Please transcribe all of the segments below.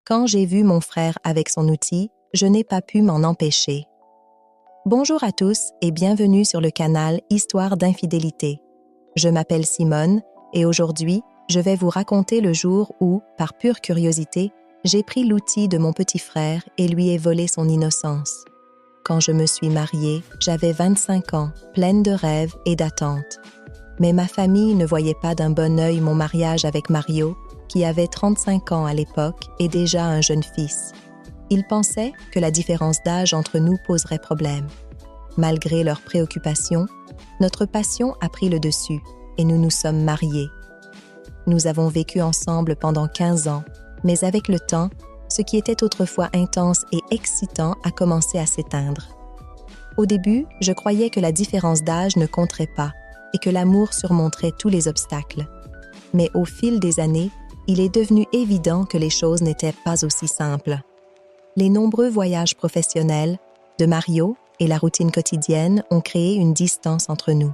Quand j'ai vu mon frère avec son outil, je n'ai pas pu m'en empêcher. Bonjour à tous et bienvenue sur le canal Histoire d'infidélité. Je m'appelle Simone et aujourd'hui, je vais vous raconter le jour où, par pure curiosité, j'ai pris l'outil de mon petit frère et lui ai volé son innocence. Quand je me suis mariée, j'avais 25 ans, pleine de rêves et d'attentes. Mais ma famille ne voyait pas d'un bon œil mon mariage avec Mario, qui avait 35 ans à l'époque et déjà un jeune fils. Ils pensaient que la différence d'âge entre nous poserait problème. Malgré leurs préoccupations, notre passion a pris le dessus et nous nous sommes mariés. Nous avons vécu ensemble pendant 15 ans, mais avec le temps, ce qui était autrefois intense et excitant a commencé à s'éteindre. Au début, je croyais que la différence d'âge ne compterait pas et que l'amour surmonterait tous les obstacles. Mais au fil des années, il est devenu évident que les choses n'étaient pas aussi simples. Les nombreux voyages professionnels de Mario et la routine quotidienne ont créé une distance entre nous.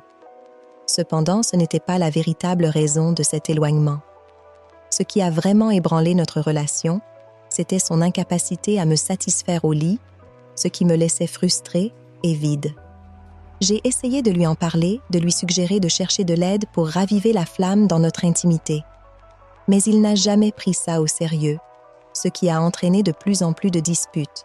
Cependant, ce n'était pas la véritable raison de cet éloignement. Ce qui a vraiment ébranlé notre relation, c'était son incapacité à me satisfaire au lit, ce qui me laissait frustrée et vide. J'ai essayé de lui en parler, de lui suggérer de chercher de l'aide pour raviver la flamme dans notre intimité. Mais il n'a jamais pris ça au sérieux, ce qui a entraîné de plus en plus de disputes.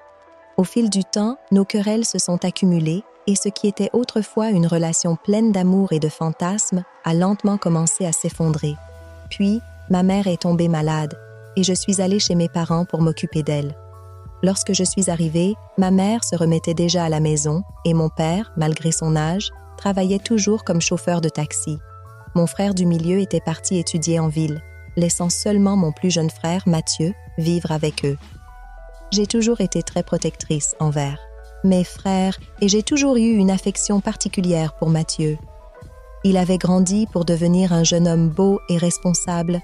Au fil du temps, nos querelles se sont accumulées et ce qui était autrefois une relation pleine d'amour et de fantasmes a lentement commencé à s'effondrer. Puis, ma mère est tombée malade et je suis allée chez mes parents pour m'occuper d'elle. Lorsque je suis arrivée, ma mère se remettait déjà à la maison et mon père, malgré son âge, travaillait toujours comme chauffeur de taxi. Mon frère du milieu était parti étudier en ville, laissant seulement mon plus jeune frère, Mathieu, vivre avec eux. J'ai toujours été très protectrice envers mes frères et j'ai toujours eu une affection particulière pour Mathieu. Il avait grandi pour devenir un jeune homme beau et responsable,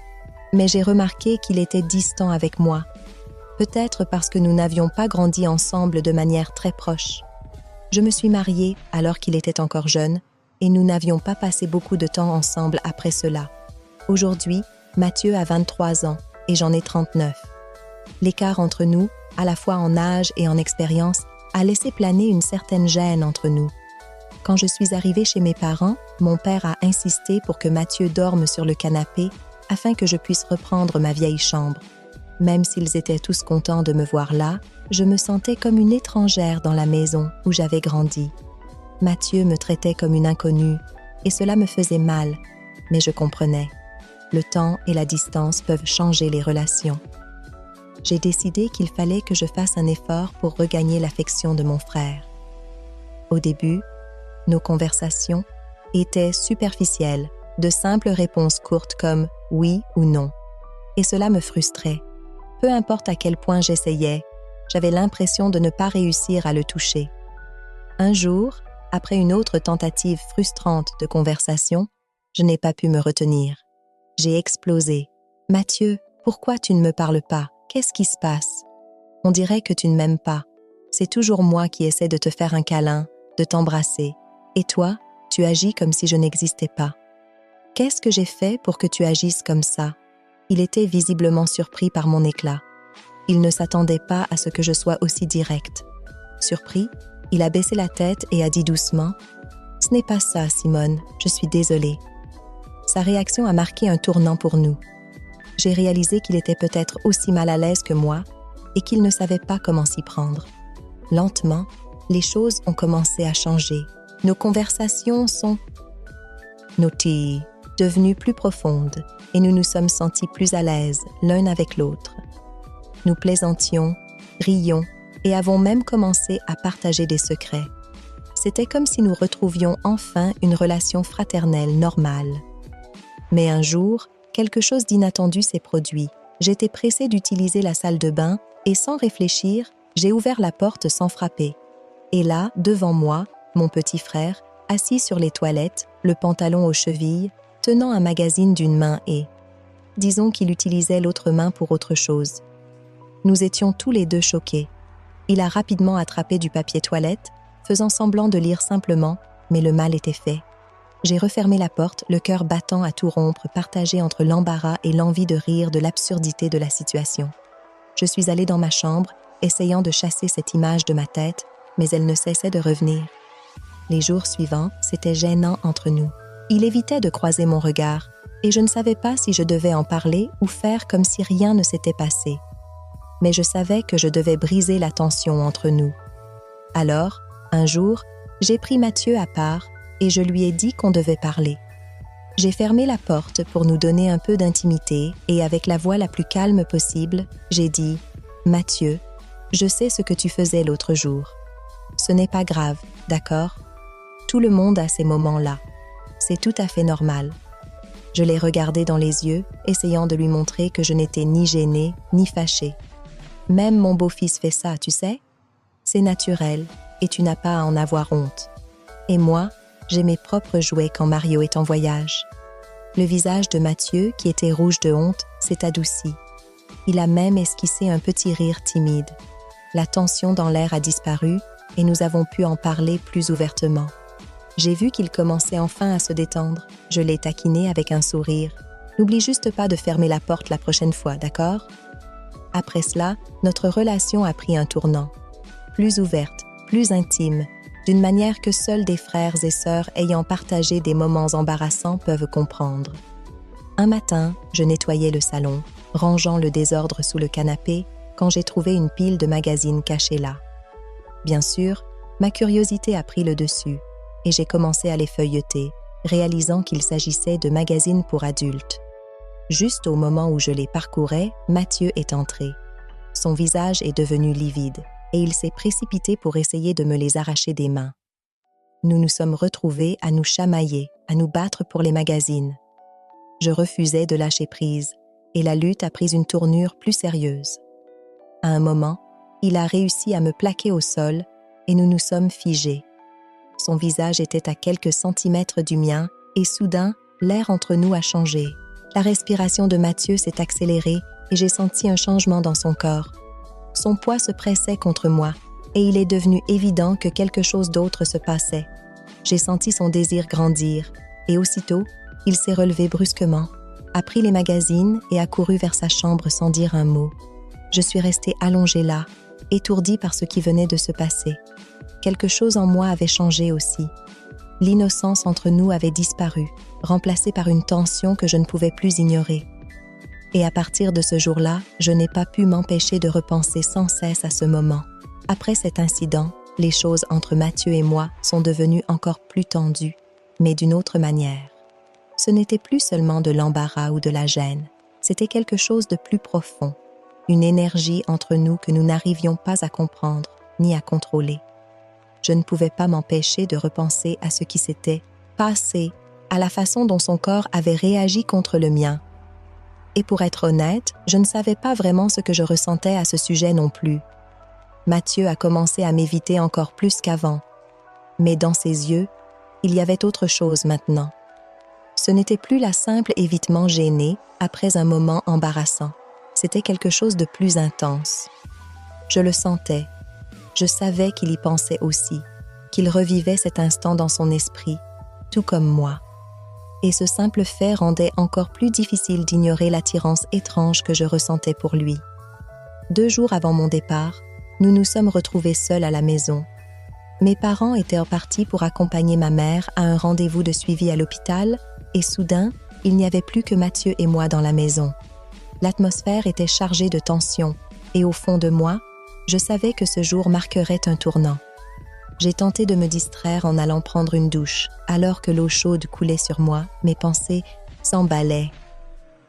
mais j'ai remarqué qu'il était distant avec moi. Peut-être parce que nous n'avions pas grandi ensemble de manière très proche. Je me suis mariée alors qu'il était encore jeune et nous n'avions pas passé beaucoup de temps ensemble après cela. Aujourd'hui, Mathieu a 23 ans et j'en ai 39. L'écart entre nous, à la fois en âge et en expérience, a laissé planer une certaine gêne entre nous. Quand je suis arrivée chez mes parents, mon père a insisté pour que Mathieu dorme sur le canapé afin que je puisse reprendre ma vieille chambre. Même s'ils étaient tous contents de me voir là, je me sentais comme une étrangère dans la maison où j'avais grandi. Mathieu me traitait comme une inconnue et cela me faisait mal, mais je comprenais. Le temps et la distance peuvent changer les relations. J'ai décidé qu'il fallait que je fasse un effort pour regagner l'affection de mon frère. Au début, nos conversations étaient superficielles, de simples réponses courtes comme « oui » ou « non ». Et cela me frustrait. Peu importe à quel point j'essayais, j'avais l'impression de ne pas réussir à le toucher. Un jour, après une autre tentative frustrante de conversation, je n'ai pas pu me retenir. J'ai explosé. « Mathieu, pourquoi tu ne me parles pas? Qu'est-ce qui se passe? On dirait que tu ne m'aimes pas. C'est toujours moi qui essaie de te faire un câlin, de t'embrasser. Et toi, tu agis comme si je n'existais pas. Qu'est-ce que j'ai fait pour que tu agisses comme ça? » Il était visiblement surpris par mon éclat. Il ne s'attendait pas à ce que je sois aussi directe. Surpris, il a baissé la tête et a dit doucement « Ce n'est pas ça, Simone, je suis désolée. » Sa réaction a marqué un tournant pour nous. J'ai réalisé qu'il était peut-être aussi mal à l'aise que moi et qu'il ne savait pas comment s'y prendre. Lentement, les choses ont commencé à changer. Nos conversations sont devenues plus profondes et nous nous sommes sentis plus à l'aise l'un avec l'autre. Nous plaisantions, rions et avons même commencé à partager des secrets. C'était comme si nous retrouvions enfin une relation fraternelle normale. Mais un jour, quelque chose d'inattendu s'est produit. J'étais pressée d'utiliser la salle de bain et sans réfléchir, j'ai ouvert la porte sans frapper. Et là, devant moi, mon petit frère, assis sur les toilettes, le pantalon aux chevilles, tenant un magazine d'une main et, disons qu'il utilisait l'autre main pour autre chose. Nous étions tous les deux choqués. Il a rapidement attrapé du papier toilette, faisant semblant de lire simplement, mais le mal était fait. J'ai refermé la porte, le cœur battant à tout rompre, partagé entre l'embarras et l'envie de rire de l'absurdité de la situation. Je suis allée dans ma chambre, essayant de chasser cette image de ma tête, mais elle ne cessait de revenir. Les jours suivants, c'était gênant entre nous. Il évitait de croiser mon regard, et je ne savais pas si je devais en parler ou faire comme si rien ne s'était passé. Mais je savais que je devais briser la tension entre nous. Alors, un jour, j'ai pris Mathieu à part et je lui ai dit qu'on devait parler. J'ai fermé la porte pour nous donner un peu d'intimité et avec la voix la plus calme possible, j'ai dit « Mathieu, je sais ce que tu faisais l'autre jour. Ce n'est pas grave, d'accord? Tout le monde a ces moments-là. C'est tout à fait normal. » Je l'ai regardé dans les yeux, essayant de lui montrer que je n'étais ni gênée, ni fâchée. Même mon beau-fils fait ça, tu sais? C'est naturel et tu n'as pas à en avoir honte. Et moi, j'ai mes propres jouets quand Mario est en voyage. Le visage de Mathieu, qui était rouge de honte, s'est adouci. Il a même esquissé un petit rire timide. La tension dans l'air a disparu et nous avons pu en parler plus ouvertement. J'ai vu qu'il commençait enfin à se détendre. Je l'ai taquiné avec un sourire. N'oublie juste pas de fermer la porte la prochaine fois, d'accord? Après cela, notre relation a pris un tournant. Plus ouverte, plus intime, d'une manière que seuls des frères et sœurs ayant partagé des moments embarrassants peuvent comprendre. Un matin, je nettoyais le salon, rangeant le désordre sous le canapé, quand j'ai trouvé une pile de magazines cachés là. Bien sûr, ma curiosité a pris le dessus, et j'ai commencé à les feuilleter, réalisant qu'il s'agissait de magazines pour adultes. Juste au moment où je les parcourais, Mathieu est entré. Son visage est devenu livide, et il s'est précipité pour essayer de me les arracher des mains. Nous nous sommes retrouvés à nous chamailler, à nous battre pour les magazines. Je refusais de lâcher prise, et la lutte a pris une tournure plus sérieuse. À un moment, il a réussi à me plaquer au sol, et nous nous sommes figés. Son visage était à quelques centimètres du mien, et soudain, l'air entre nous a changé. La respiration de Mathieu s'est accélérée, et j'ai senti un changement dans son corps. Son poids se pressait contre moi, et il est devenu évident que quelque chose d'autre se passait. J'ai senti son désir grandir, et aussitôt, il s'est relevé brusquement, a pris les magazines et a couru vers sa chambre sans dire un mot. Je suis restée allongée là, étourdie par ce qui venait de se passer. Quelque chose en moi avait changé aussi. L'innocence entre nous avait disparu, remplacée par une tension que je ne pouvais plus ignorer. Et à partir de ce jour-là, je n'ai pas pu m'empêcher de repenser sans cesse à ce moment. Après cet incident, les choses entre Mathieu et moi sont devenues encore plus tendues, mais d'une autre manière. Ce n'était plus seulement de l'embarras ou de la gêne, c'était quelque chose de plus profond, une énergie entre nous que nous n'arrivions pas à comprendre ni à contrôler. Je ne pouvais pas m'empêcher de repenser à ce qui s'était passé, à la façon dont son corps avait réagi contre le mien. Et pour être honnête, je ne savais pas vraiment ce que je ressentais à ce sujet non plus. Mathieu a commencé à m'éviter encore plus qu'avant. Mais dans ses yeux, il y avait autre chose maintenant. Ce n'était plus la simple évitement gêné après un moment embarrassant. C'était quelque chose de plus intense. Je le sentais. Je savais qu'il y pensait aussi, qu'il revivait cet instant dans son esprit, tout comme moi. Et ce simple fait rendait encore plus difficile d'ignorer l'attirance étrange que je ressentais pour lui. 2 jours avant mon départ, nous nous sommes retrouvés seuls à la maison. Mes parents étaient repartis pour accompagner ma mère à un rendez-vous de suivi à l'hôpital et soudain, il n'y avait plus que Mathieu et moi dans la maison. L'atmosphère était chargée de tension et au fond de moi, je savais que ce jour marquerait un tournant. J'ai tenté de me distraire en allant prendre une douche. Alors que l'eau chaude coulait sur moi, mes pensées s'emballaient.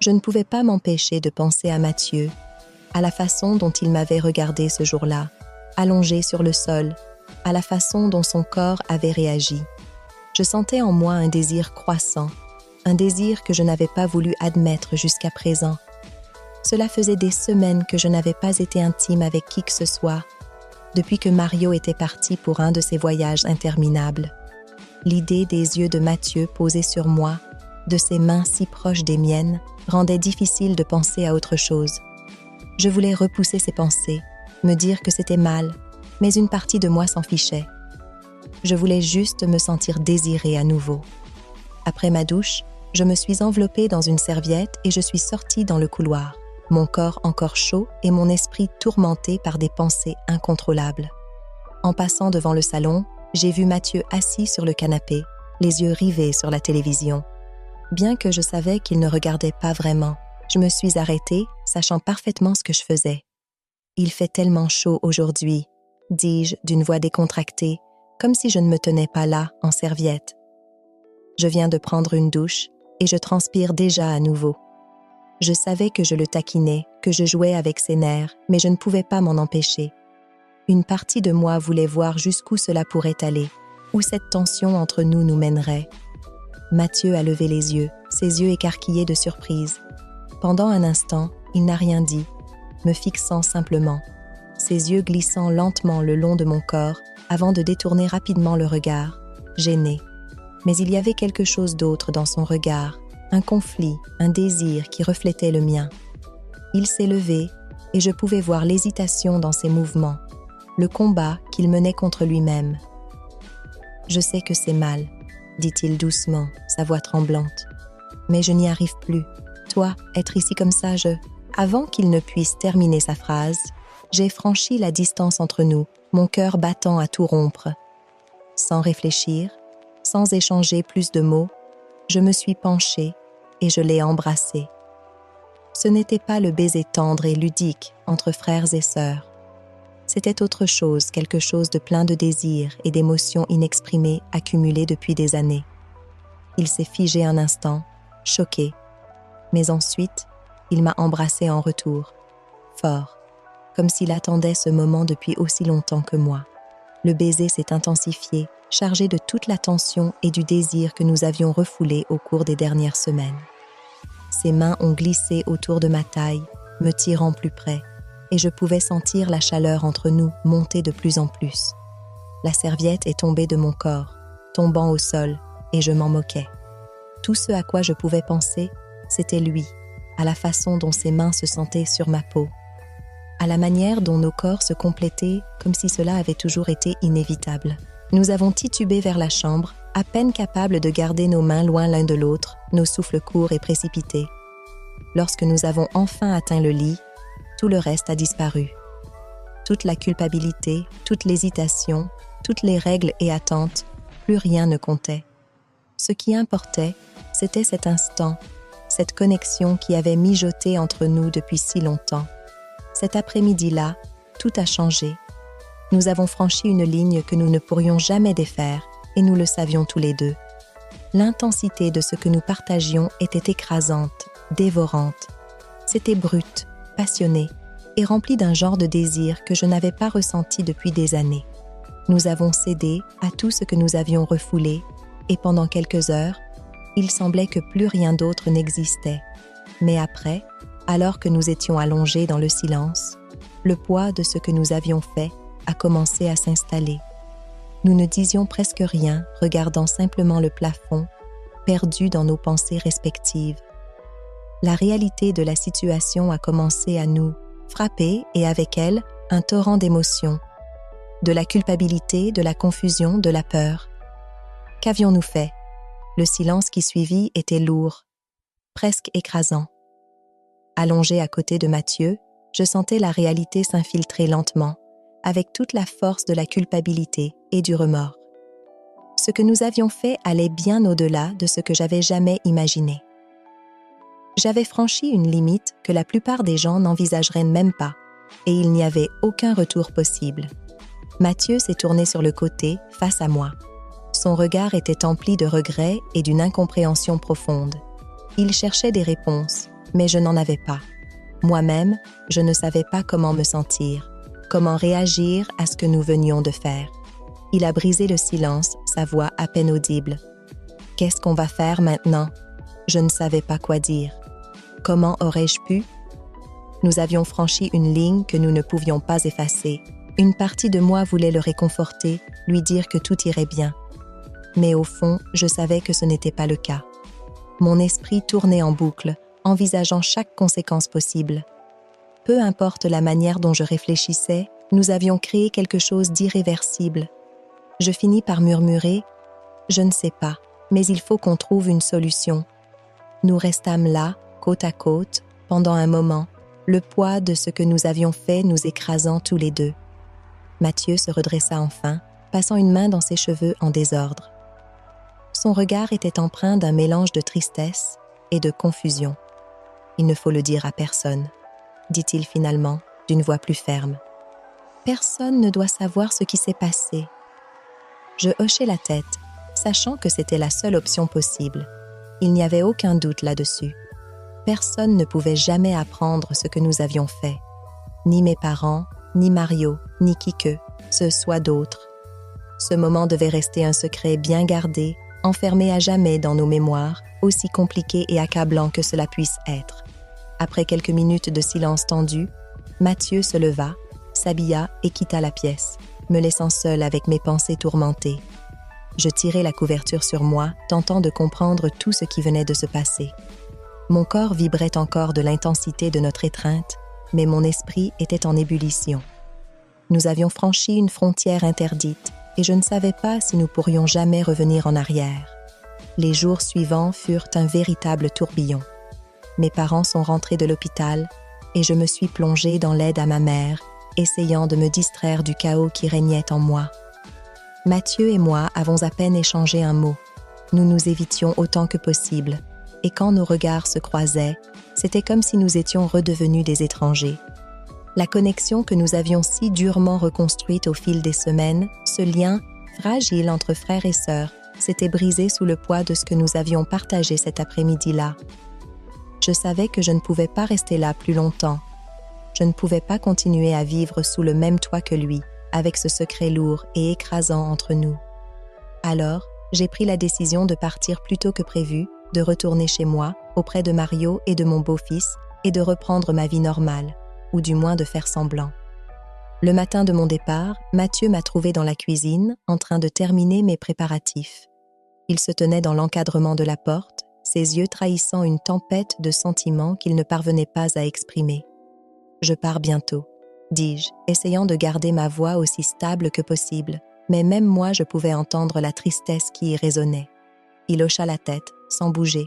Je ne pouvais pas m'empêcher de penser à Mathieu, à la façon dont il m'avait regardé ce jour-là, allongé sur le sol, à la façon dont son corps avait réagi. Je sentais en moi un désir croissant, un désir que je n'avais pas voulu admettre jusqu'à présent. Cela faisait des semaines que je n'avais pas été intime avec qui que ce soit, depuis que Mario était parti pour un de ses voyages interminables. L'idée des yeux de Mathieu posés sur moi, de ses mains si proches des miennes, rendait difficile de penser à autre chose. Je voulais repousser ces pensées, me dire que c'était mal, mais une partie de moi s'en fichait. Je voulais juste me sentir désirée à nouveau. Après ma douche, je me suis enveloppée dans une serviette et je suis sortie dans le couloir. mon corps encore chaud et mon esprit tourmenté par des pensées incontrôlables. En passant devant le salon, j'ai vu Mathieu assis sur le canapé, les yeux rivés sur la télévision. Bien que je savais qu'il ne regardait pas vraiment, je me suis arrêtée, sachant parfaitement ce que je faisais. « Il fait tellement chaud aujourd'hui », dis-je d'une voix décontractée, comme si je ne me tenais pas là, en serviette. Je viens de prendre une douche et je transpire déjà à nouveau. Je savais que je le taquinais, que je jouais avec ses nerfs, mais je ne pouvais pas m'en empêcher. Une partie de moi voulait voir jusqu'où cela pourrait aller, où cette tension entre nous nous mènerait. Mathieu a levé les yeux, ses yeux écarquillés de surprise. Pendant un instant, il n'a rien dit, me fixant simplement, ses yeux glissant lentement le long de mon corps avant de détourner rapidement le regard, gêné. Mais il y avait quelque chose d'autre dans son regard, un conflit, un désir qui reflétait le mien. Il s'est levé et je pouvais voir l'hésitation dans ses mouvements, le combat qu'il menait contre lui-même. « Je sais que c'est mal, » dit-il doucement, sa voix tremblante. « Mais je n'y arrive plus. Toi, être ici comme ça, je... » Avant qu'il ne puisse terminer sa phrase, j'ai franchi la distance entre nous, mon cœur battant à tout rompre. Sans réfléchir, sans échanger plus de mots, je me suis penchée et je l'ai embrassé. Ce n'était pas le baiser tendre et ludique entre frères et sœurs. C'était autre chose, quelque chose de plein de désirs et d'émotions inexprimées accumulées depuis des années. Il s'est figé un instant, choqué, mais ensuite, il m'a embrassée en retour, fort, comme s'il attendait ce moment depuis aussi longtemps que moi. Le baiser s'est intensifié, chargé de toute la tension et du désir que nous avions refoulé au cours des dernières semaines. Ses mains ont glissé autour de ma taille, me tirant plus près, et je pouvais sentir la chaleur entre nous monter de plus en plus. La serviette est tombée de mon corps, tombant au sol, et je m'en moquais. Tout ce à quoi je pouvais penser, c'était lui, à la façon dont ses mains se sentaient sur ma peau, à la manière dont nos corps se complétaient comme si cela avait toujours été inévitable. Nous avons titubé vers la chambre, à peine capables de garder nos mains loin l'un de l'autre, nos souffles courts et précipités. Lorsque nous avons enfin atteint le lit, tout le reste a disparu. Toute la culpabilité, toute l'hésitation, toutes les règles et attentes, plus rien ne comptait. Ce qui importait, c'était cet instant, cette connexion qui avait mijoté entre nous depuis si longtemps. Cet après-midi-là, tout a changé. Nous avons franchi une ligne que nous ne pourrions jamais défaire, et nous le savions tous les deux. L'intensité de ce que nous partagions était écrasante, dévorante. C'était brut, passionné, et rempli d'un genre de désir que je n'avais pas ressenti depuis des années. Nous avons cédé à tout ce que nous avions refoulé, et pendant quelques heures, il semblait que plus rien d'autre n'existait. Mais après, alors que nous étions allongés dans le silence, le poids de ce que nous avions fait a commencé à s'installer. Nous ne disions presque rien, regardant simplement le plafond, perdus dans nos pensées respectives. La réalité de la situation a commencé à nous frapper et avec elle, un torrent d'émotions, de la culpabilité, de la confusion, de la peur. Qu'avions-nous fait? Le silence qui suivit était lourd, presque écrasant. Allongé à côté de Mathieu, je sentais la réalité s'infiltrer lentement, avec toute la force de la culpabilité et du remords. Ce que nous avions fait allait bien au-delà de ce que j'avais jamais imaginé. J'avais franchi une limite que la plupart des gens n'envisageraient même pas, et il n'y avait aucun retour possible. Mathieu s'est tourné sur le côté, face à moi. Son regard était empli de regrets et d'une incompréhension profonde. Il cherchait des réponses, mais je n'en avais pas. Moi-même, je ne savais pas comment me sentir, comment réagir à ce que nous venions de faire. Il a brisé le silence, sa voix à peine audible. « Qu'est-ce qu'on va faire maintenant ?» Je ne savais pas quoi dire. Comment aurais-je pu? Nous avions franchi une ligne que nous ne pouvions pas effacer. Une partie de moi voulait le réconforter, lui dire que tout irait bien. Mais au fond, je savais que ce n'était pas le cas. Mon esprit tournait en boucle, envisageant chaque conséquence possible. Peu importe la manière dont je réfléchissais, nous avions créé quelque chose d'irréversible. Je finis par murmurer « Je ne sais pas, mais il faut qu'on trouve une solution. » Nous restâmes là, côte à côte, pendant un moment, le poids de ce que nous avions fait nous écrasant tous les deux. Mathieu se redressa enfin, passant une main dans ses cheveux en désordre. Son regard était empreint d'un mélange de tristesse et de confusion. « Il ne faut le dire à personne », dit-il finalement, d'une voix plus ferme. « Personne ne doit savoir ce qui s'est passé. » Je hochai la tête, sachant que c'était la seule option possible. Il n'y avait aucun doute là-dessus. Personne ne pouvait jamais apprendre ce que nous avions fait. Ni mes parents, ni Mario, ni qui que ce soit d'autre. Ce moment devait rester un secret bien gardé, enfermé à jamais dans nos mémoires, aussi compliqué et accablant que cela puisse être. Après quelques minutes de silence tendu, Mathieu se leva, s'habilla et quitta la pièce, me laissant seule avec mes pensées tourmentées. Je tirai la couverture sur moi, tentant de comprendre tout ce qui venait de se passer. Mon corps vibrait encore de l'intensité de notre étreinte, mais mon esprit était en ébullition. Nous avions franchi une frontière interdite et je ne savais pas si nous pourrions jamais revenir en arrière. Les jours suivants furent un véritable tourbillon. Mes parents sont rentrés de l'hôpital et je me suis plongée dans l'aide à ma mère, essayant de me distraire du chaos qui régnait en moi. Mathieu et moi avons à peine échangé un mot. Nous nous évitions autant que possible, et quand nos regards se croisaient, c'était comme si nous étions redevenus des étrangers. La connexion que nous avions si durement reconstruite au fil des semaines, ce lien fragile entre frères et sœurs, s'était brisé sous le poids de ce que nous avions partagé cet après-midi-là. Je savais que je ne pouvais pas rester là plus longtemps. Je ne pouvais pas continuer à vivre sous le même toit que lui, avec ce secret lourd et écrasant entre nous. Alors, j'ai pris la décision de partir plus tôt que prévu, de retourner chez moi, auprès de Mario et de mon beau-fils, et de reprendre ma vie normale, ou du moins de faire semblant. Le matin de mon départ, Mathieu m'a trouvée dans la cuisine, en train de terminer mes préparatifs. Il se tenait dans l'encadrement de la porte, ses yeux trahissant une tempête de sentiments qu'il ne parvenait pas à exprimer. « Je pars bientôt », dis-je, essayant de garder ma voix aussi stable que possible, mais même moi je pouvais entendre la tristesse qui y résonnait. Il hocha la tête, sans bouger.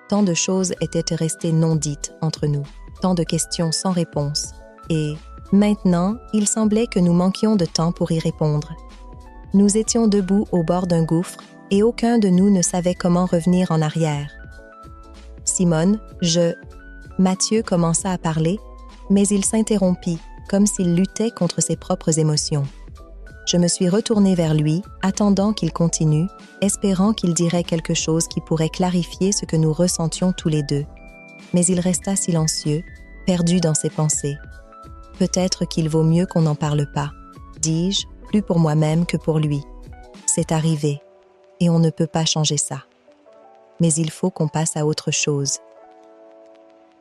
Tant de choses étaient restées non dites entre nous, tant de questions sans réponse, et maintenant, il semblait que nous manquions de temps pour y répondre. Nous étions debout au bord d'un gouffre et aucun de nous ne savait comment revenir en arrière. « Simone, Mathieu commença à parler, mais il s'interrompit, comme s'il luttait contre ses propres émotions. Je me suis retournée vers lui, attendant qu'il continue, espérant qu'il dirait quelque chose qui pourrait clarifier ce que nous ressentions tous les deux. Mais il resta silencieux, perdu dans ses pensées. « Peut-être qu'il vaut mieux qu'on n'en parle pas, » dis-je, plus pour moi-même que pour lui. C'est arrivé, et on ne peut pas changer ça. Mais il faut qu'on passe à autre chose.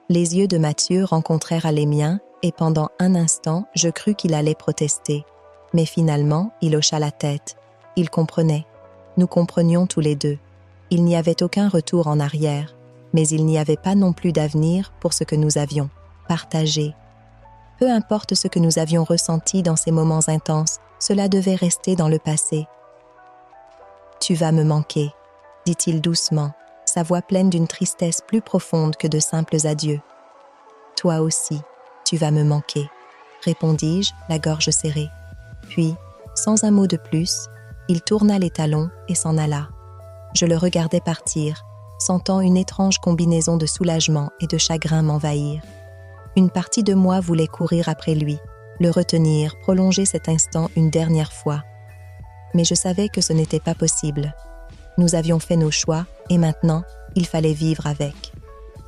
Les yeux de Mathieu rencontrèrent les miens, et pendant un instant, je crus qu'il allait protester. Mais finalement, il hocha la tête. Il comprenait. Nous comprenions tous les deux. Il n'y avait aucun retour en arrière, mais il n'y avait pas non plus d'avenir pour ce que nous avions partagé. Peu importe ce que nous avions ressenti dans ces moments intenses, cela devait rester dans le passé. « Tu vas me manquer », dit-il doucement, sa voix pleine d'une tristesse plus profonde que de simples adieux. « Toi aussi, tu vas me manquer », répondis-je, la gorge serrée. Puis, sans un mot de plus, il tourna les talons et s'en alla. Je le regardais partir, sentant une étrange combinaison de soulagement et de chagrin m'envahir. Une partie de moi voulait courir après lui, le retenir, prolonger cet instant une dernière fois. Mais je savais que ce n'était pas possible. Nous avions fait nos choix et maintenant, il fallait vivre avec.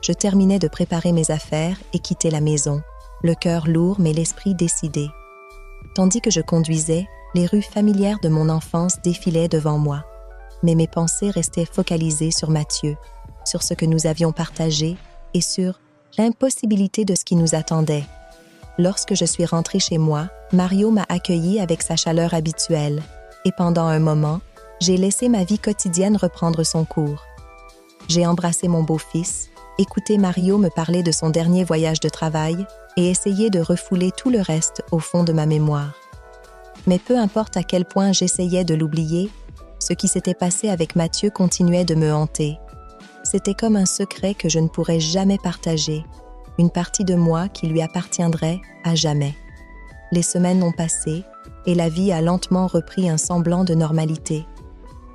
Je terminais de préparer mes affaires et quitter la maison, le cœur lourd mais l'esprit décidé. Tandis que je conduisais, les rues familières de mon enfance défilaient devant moi. Mais mes pensées restaient focalisées sur Mathieu, sur ce que nous avions partagé et sur l'impossibilité de ce qui nous attendait. Lorsque je suis rentrée chez moi, Mario m'a accueillie avec sa chaleur habituelle et pendant un moment, j'ai laissé ma vie quotidienne reprendre son cours. J'ai embrassé mon beau-fils, écouté Mario me parler de son dernier voyage de travail et essayé de refouler tout le reste au fond de ma mémoire. Mais peu importe à quel point j'essayais de l'oublier, ce qui s'était passé avec Mathieu continuait de me hanter. C'était comme un secret que je ne pourrais jamais partager, une partie de moi qui lui appartiendrait à jamais. Les semaines ont passé et la vie a lentement repris un semblant de normalité.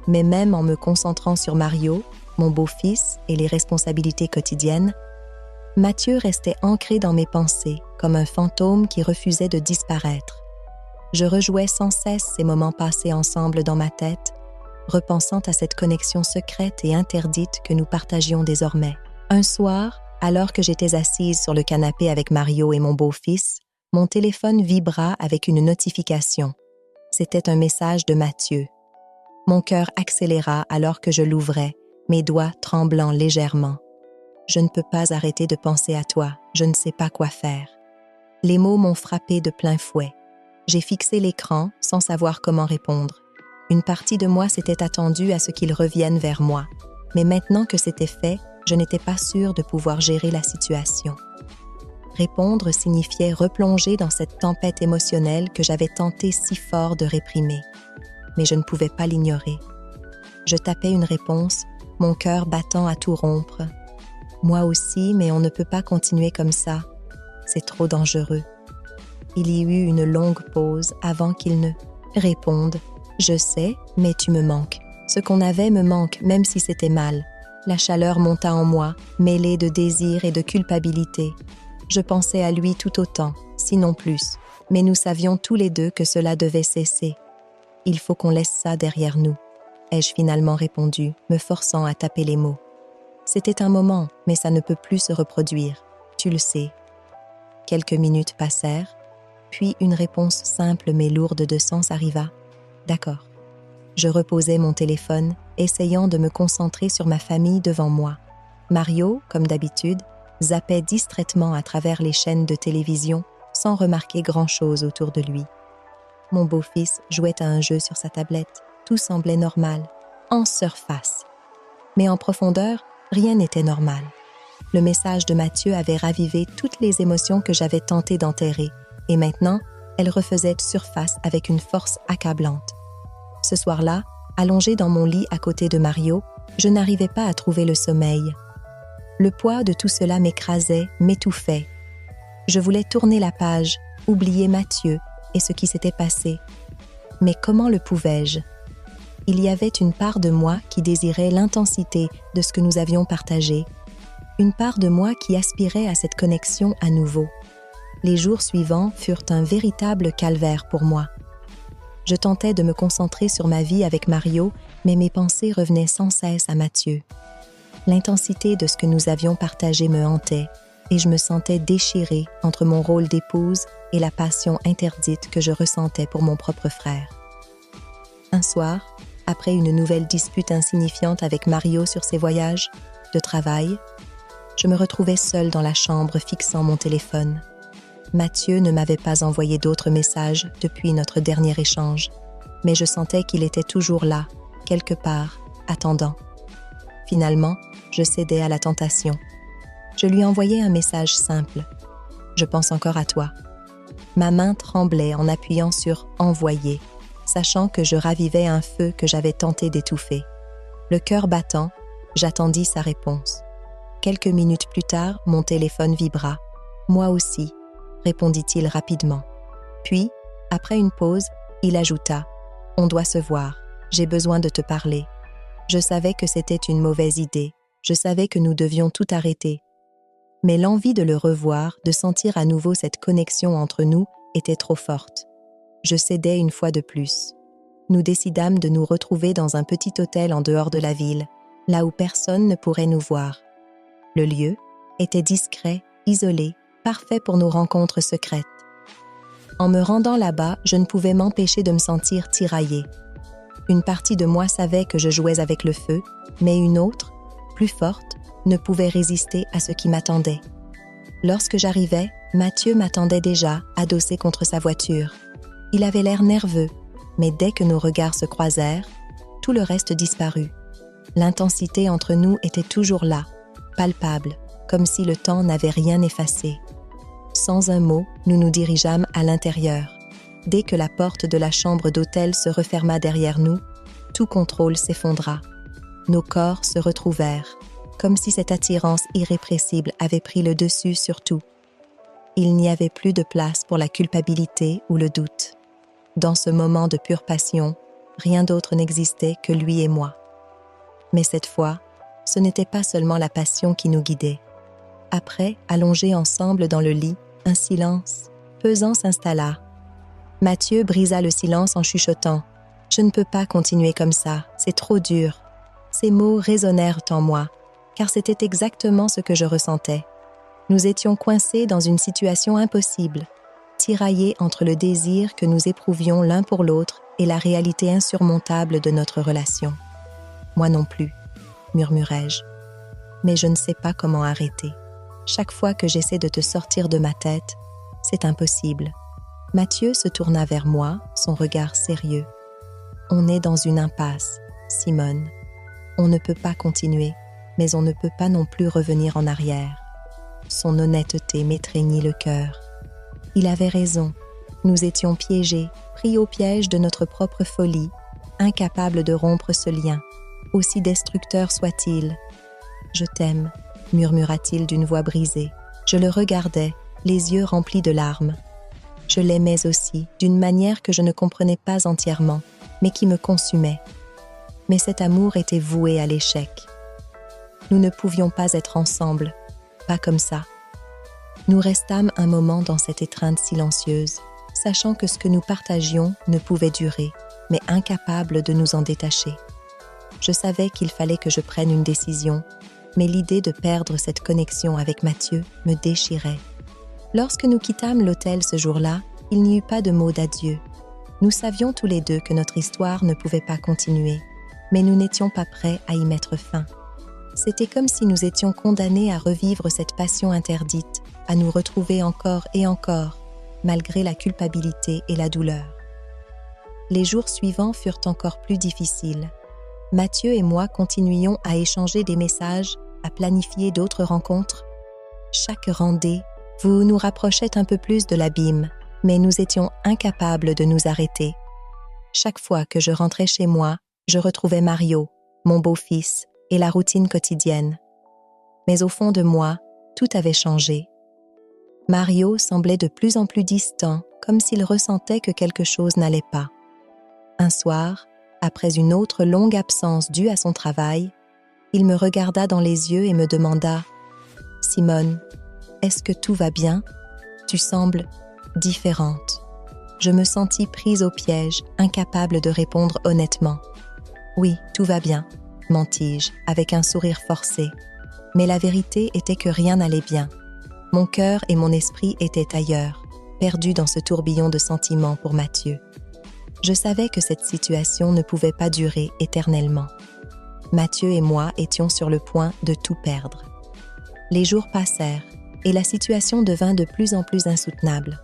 Mais même en me concentrant sur Mario, mon beau-fils et les responsabilités quotidiennes, Mathieu restait ancré dans mes pensées comme un fantôme qui refusait de disparaître. Je rejouais sans cesse ces moments passés ensemble dans ma tête, repensant à cette connexion secrète et interdite que nous partagions désormais. Un soir, alors que j'étais assise sur le canapé avec Mario et mon beau-fils, mon téléphone vibra avec une notification. C'était un message de Mathieu. Mon cœur accéléra alors que je l'ouvrais, mes doigts tremblant légèrement. Je ne peux pas arrêter de penser à toi, je ne sais pas quoi faire. Les mots m'ont frappé de plein fouet. J'ai fixé l'écran sans savoir comment répondre. Une partie de moi s'était attendue à ce qu'il revienne vers moi. Mais maintenant que c'était fait, je n'étais pas sûre de pouvoir gérer la situation. Répondre signifiait replonger dans cette tempête émotionnelle que j'avais tenté si fort de réprimer. Mais je ne pouvais pas l'ignorer. Je tapais une réponse, mon cœur battant à tout rompre. Moi aussi, mais on ne peut pas continuer comme ça. C'est trop dangereux. Il y eut une longue pause avant qu'il ne réponde. Je sais, mais tu me manques. Ce qu'on avait me manque, même si c'était mal. La chaleur monta en moi, mêlée de désir et de culpabilité. Je pensais à lui tout autant, sinon plus. Mais nous savions tous les deux que cela devait cesser. Il faut qu'on laisse ça derrière nous, ai-je finalement répondu, me forçant à taper les mots. C'était un moment, mais ça ne peut plus se reproduire. Tu le sais. Quelques minutes passèrent, puis une réponse simple mais lourde de sens arriva. D'accord. Je reposai mon téléphone, essayant de me concentrer sur ma famille devant moi. Mario, comme d'habitude, zappait distraitement à travers les chaînes de télévision, sans remarquer grand-chose autour de lui. Mon beau-fils jouait à un jeu sur sa tablette. Tout semblait normal, en surface. Mais en profondeur, rien n'était normal. Le message de Mathieu avait ravivé toutes les émotions que j'avais tenté d'enterrer, et maintenant, elles refaisaient surface avec une force accablante. Ce soir-là, allongée dans mon lit à côté de Mario, je n'arrivais pas à trouver le sommeil. Le poids de tout cela m'écrasait, m'étouffait. Je voulais tourner la page, oublier Mathieu et ce qui s'était passé. Mais comment le pouvais-je? Il y avait une part de moi qui désirait l'intensité de ce que nous avions partagé, une part de moi qui aspirait à cette connexion à nouveau. Les jours suivants furent un véritable calvaire pour moi. Je tentais de me concentrer sur ma vie avec Mario, mais mes pensées revenaient sans cesse à Mathieu. L'intensité de ce que nous avions partagé me hantait, et je me sentais déchirée entre mon rôle d'épouse et la passion interdite que je ressentais pour mon propre frère. Un soir, après une nouvelle dispute insignifiante avec Mario sur ses voyages de travail, je me retrouvais seule dans la chambre fixant mon téléphone. Mathieu ne m'avait pas envoyé d'autres messages depuis notre dernier échange, mais je sentais qu'il était toujours là, quelque part, attendant. Finalement, je cédai à la tentation. Je lui envoyai un message simple. « Je pense encore à toi. » Ma main tremblait en appuyant sur « Envoyer », sachant que je ravivais un feu que j'avais tenté d'étouffer. Le cœur battant, j'attendis sa réponse. Quelques minutes plus tard, mon téléphone vibra. « Moi aussi », répondit-il rapidement. Puis, après une pause, il ajouta « On doit se voir, j'ai besoin de te parler. » Je savais que c'était une mauvaise idée, je savais que nous devions tout arrêter. Mais l'envie de le revoir, de sentir à nouveau cette connexion entre nous, était trop forte. Je cédai une fois de plus. Nous décidâmes de nous retrouver dans un petit hôtel en dehors de la ville, là où personne ne pourrait nous voir. Le lieu était discret, isolé, parfait pour nos rencontres secrètes. En me rendant là-bas, je ne pouvais m'empêcher de me sentir tiraillée. Une partie de moi savait que je jouais avec le feu, mais une autre, plus forte, ne pouvait résister à ce qui m'attendait. Lorsque j'arrivais, Mathieu m'attendait déjà, adossé contre sa voiture. Il avait l'air nerveux, mais dès que nos regards se croisèrent, tout le reste disparut. L'intensité entre nous était toujours là, palpable, comme si le temps n'avait rien effacé. Sans un mot, nous nous dirigeâmes à l'intérieur. Dès que la porte de la chambre d'hôtel se referma derrière nous, tout contrôle s'effondra. Nos corps se retrouvèrent. comme si cette attirance irrépressible avait pris le dessus sur tout. Il n'y avait plus de place pour la culpabilité ou le doute. Dans ce moment de pure passion, rien d'autre n'existait que lui et moi. Mais cette fois, ce n'était pas seulement la passion qui nous guidait. Après, allongés ensemble dans le lit, un silence pesant s'installa. Mathieu brisa le silence en chuchotant « Je ne peux pas continuer comme ça, c'est trop dur ». Ces mots résonnèrent en moi, car c'était exactement ce que je ressentais. Nous étions coincés dans une situation impossible, tiraillés entre le désir que nous éprouvions l'un pour l'autre et la réalité insurmontable de notre relation. « Moi non plus », murmurai-je. « Mais je ne sais pas comment arrêter. Chaque fois que j'essaie de te sortir de ma tête, c'est impossible. » Mathieu se tourna vers moi, son regard sérieux. « On est dans une impasse, Simone. On ne peut pas continuer, mais on ne peut pas non plus revenir en arrière. » Son honnêteté m'étreignit le cœur. Il avait raison. Nous étions piégés, pris au piège de notre propre folie, incapables de rompre ce lien, aussi destructeur soit-il. « Je t'aime », murmura-t-il d'une voix brisée. Je le regardais, les yeux remplis de larmes. Je l'aimais aussi, d'une manière que je ne comprenais pas entièrement, mais qui me consumait. Mais cet amour était voué à l'échec. Nous ne pouvions pas être ensemble, pas comme ça. Nous restâmes un moment dans cette étreinte silencieuse, sachant que ce que nous partagions ne pouvait durer, mais incapables de nous en détacher. Je savais qu'il fallait que je prenne une décision, mais l'idée de perdre cette connexion avec Mathieu me déchirait. Lorsque nous quittâmes l'hôtel ce jour-là, il n'y eut pas de mot d'adieu. Nous savions tous les deux que notre histoire ne pouvait pas continuer, mais nous n'étions pas prêts à y mettre fin. C'était comme si nous étions condamnés à revivre cette passion interdite, à nous retrouver encore et encore, malgré la culpabilité et la douleur. Les jours suivants furent encore plus difficiles. Mathieu et moi continuions à échanger des messages, à planifier d'autres rencontres. Chaque rendez vous nous rapprochait un peu plus de l'abîme, mais nous étions incapables de nous arrêter. Chaque fois que je rentrais chez moi, je retrouvais Mario, mon beau-fils, et la routine quotidienne. Mais au fond de moi, tout avait changé. Mario semblait de plus en plus distant, comme s'il ressentait que quelque chose n'allait pas. Un soir, après une autre longue absence due à son travail, il me regarda dans les yeux et me demanda « Simone, est-ce que tout va bien? Tu sembles différente. » Je me sentis prise au piège, incapable de répondre honnêtement. « Oui, tout va bien, » mentis-je, avec un sourire forcé. Mais la vérité était que rien n'allait bien. Mon cœur et mon esprit étaient ailleurs, perdus dans ce tourbillon de sentiments pour Mathieu. Je savais que cette situation ne pouvait pas durer éternellement. Mathieu et moi étions sur le point de tout perdre. Les jours passèrent et la situation devint de plus en plus insoutenable.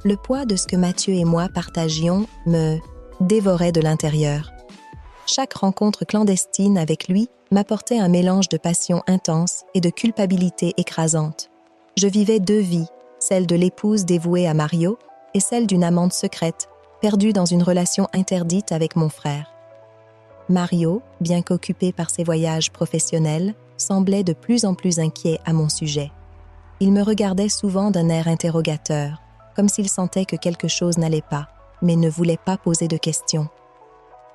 Le poids de ce que Mathieu et moi partagions me dévorait de l'intérieur. Chaque rencontre clandestine avec lui m'apportait un mélange de passion intense et de culpabilité écrasante. Je vivais deux vies, celle de l'épouse dévouée à Mario et celle d'une amante secrète, perdue dans une relation interdite avec mon frère. Mario, bien qu'occupé par ses voyages professionnels, semblait de plus en plus inquiet à mon sujet. Il me regardait souvent d'un air interrogateur, comme s'il sentait que quelque chose n'allait pas, mais ne voulait pas poser de questions.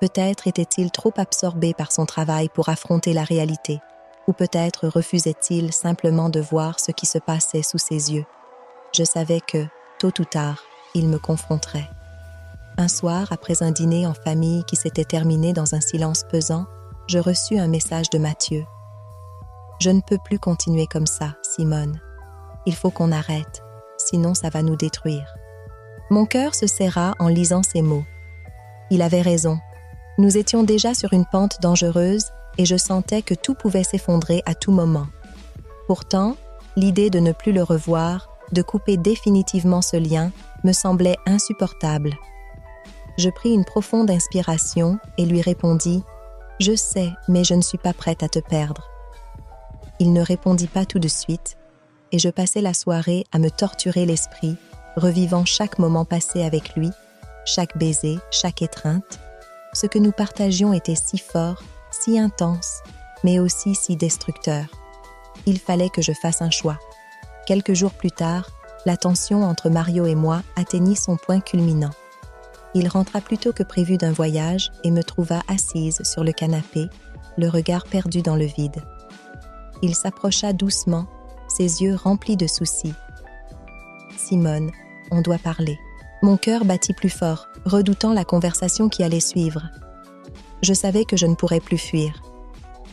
Peut-être était-il trop absorbé par son travail pour affronter la réalité, ou peut-être refusait-il simplement de voir ce qui se passait sous ses yeux. Je savais que, tôt ou tard, il me confronterait. Un soir, après un dîner en famille qui s'était terminé dans un silence pesant, je reçus un message de Mathieu. « Je ne peux plus continuer comme ça, Simone. Il faut qu'on arrête, sinon ça va nous détruire. » Mon cœur se serra en lisant ces mots. Il avait raison. Nous étions déjà sur une pente dangereuse et je sentais que tout pouvait s'effondrer à tout moment. Pourtant, l'idée de ne plus le revoir, de couper définitivement ce lien, me semblait insupportable. Je pris une profonde inspiration et lui répondis « Je sais, mais je ne suis pas prête à te perdre. » Il ne répondit pas tout de suite et je passai la soirée à me torturer l'esprit, revivant chaque moment passé avec lui, chaque baiser, chaque étreinte. Ce que nous partagions était si fort, si intense, mais aussi si destructeur. Il fallait que je fasse un choix. Quelques jours plus tard, la tension entre Mario et moi atteignit son point culminant. Il rentra plus tôt que prévu d'un voyage et me trouva assise sur le canapé, le regard perdu dans le vide. Il s'approcha doucement, ses yeux remplis de soucis. « Simone, on doit parler. » Mon cœur battit plus fort, redoutant la conversation qui allait suivre. Je savais que je ne pourrais plus fuir.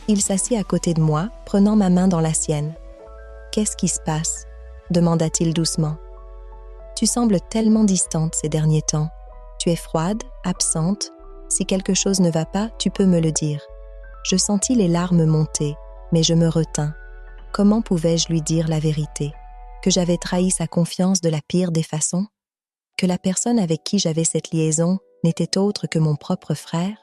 Il s'assit à côté de moi, prenant ma main dans la sienne. « Qu'est-ce qui se passe ?» demanda-t-il doucement. « Tu sembles tellement distante ces derniers temps. Tu es froide, absente. Si quelque chose ne va pas, tu peux me le dire. » Je sentis les larmes monter, mais je me retins. Comment pouvais-je lui dire la vérité? Que j'avais trahi sa confiance de la pire des façons? Que la personne avec qui j'avais cette liaison n'était autre que mon propre frère?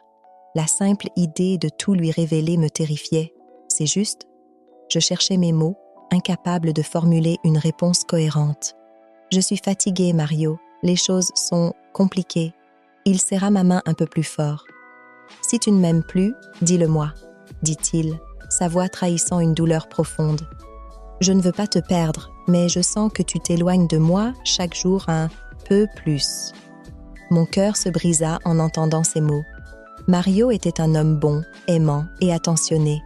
La simple idée de tout lui révéler me terrifiait. C'est juste? Je cherchais mes mots, incapable de formuler une réponse cohérente. « Je suis fatiguée, Mario. Les choses sont compliquées. » Il serra ma main un peu plus fort. « Si tu ne m'aimes plus, dis-le-moi, » dit-il, sa voix trahissant une douleur profonde. « Je ne veux pas te perdre, mais je sens que tu t'éloignes de moi chaque jour un peu plus. » Mon cœur se brisa en entendant ces mots. Mario était un homme bon, aimant et attentionné.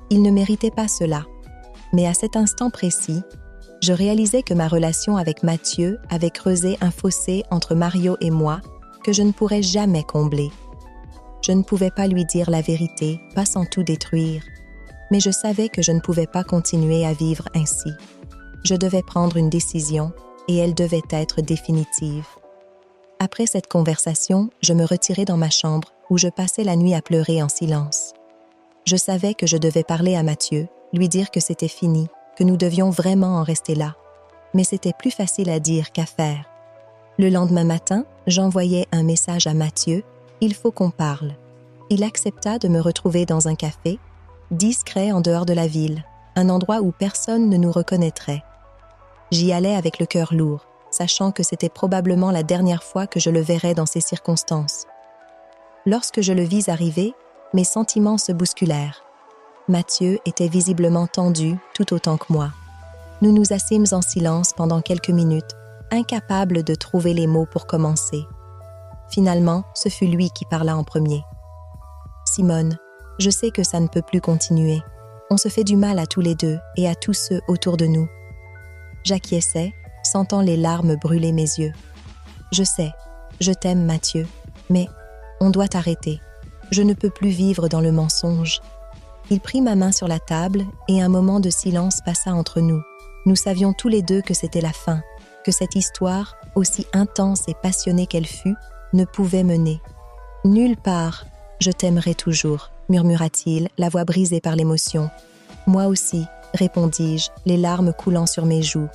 Il ne méritait pas cela. Mais à cet instant précis, je réalisais que ma relation avec Mathieu avait creusé un fossé entre Mario et moi que je ne pourrais jamais combler. Je ne pouvais pas lui dire la vérité, pas sans tout détruire. Mais je savais que je ne pouvais pas continuer à vivre ainsi. Je devais prendre une décision et elle devait être définitive. Après cette conversation, je me retirai dans ma chambre où je passais la nuit à pleurer en silence. Je savais que je devais parler à Mathieu, lui dire que c'était fini, que nous devions vraiment en rester là. Mais c'était plus facile à dire qu'à faire. Le lendemain matin, j'envoyai un message à Mathieu « Il faut qu'on parle ». Il accepta de me retrouver dans un café, discret en dehors de la ville, un endroit où personne ne nous reconnaîtrait. J'y allais avec le cœur lourd, sachant que c'était probablement la dernière fois que je le verrais dans ces circonstances. Lorsque je le vis arriver, mes sentiments se bousculèrent. Mathieu était visiblement tendu tout autant que moi. Nous nous assîmes en silence pendant quelques minutes, incapables de trouver les mots pour commencer. Finalement, ce fut lui qui parla en premier. « Simone, je sais que ça ne peut plus continuer. On se fait du mal à tous les deux et à tous ceux autour de nous. » J'acquiesçais, sentant les larmes brûler mes yeux. « Je sais, je t'aime, Mathieu, mais on doit arrêter. Je ne peux plus vivre dans le mensonge. » Il prit ma main sur la table et un moment de silence passa entre nous. Nous savions tous les deux que c'était la fin, que cette histoire, aussi intense et passionnée qu'elle fut, ne pouvait mener. « Nulle part, je t'aimerai toujours », murmura-t-il, la voix brisée par l'émotion. « Moi aussi », répondis-je, les larmes coulant sur mes joues.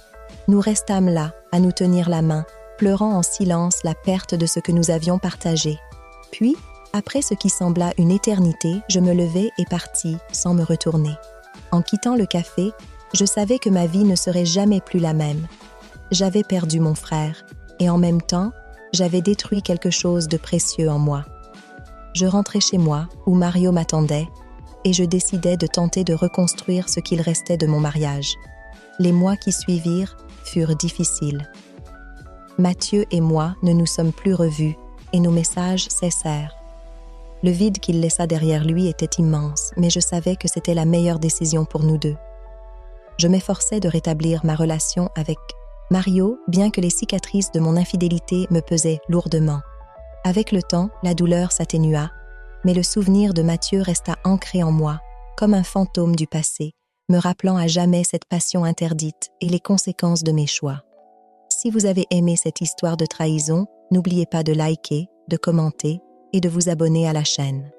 Nous restâmes là, à nous tenir la main, pleurant en silence la perte de ce que nous avions partagé. Puis, après ce qui sembla une éternité, je me levai et partis, sans me retourner. En quittant le café, je savais que ma vie ne serait jamais plus la même. J'avais perdu mon frère, et en même temps, j'avais détruit quelque chose de précieux en moi. Je rentrai chez moi, où Mario m'attendait, et je décidai de tenter de reconstruire ce qu'il restait de mon mariage. Les mois qui suivirent furent difficiles. Mathieu et moi ne nous sommes plus revus, et nos messages cessèrent. Le vide qu'il laissa derrière lui était immense, mais je savais que c'était la meilleure décision pour nous deux. Je m'efforçais de rétablir ma relation avec Mario, bien que les cicatrices de mon infidélité me pesaient lourdement. Avec le temps, la douleur s'atténua, mais le souvenir de Mathieu resta ancré en moi, comme un fantôme du passé, me rappelant à jamais cette passion interdite et les conséquences de mes choix. Si vous avez aimé cette histoire de trahison, n'oubliez pas de liker, de commenter et de vous abonner à la chaîne.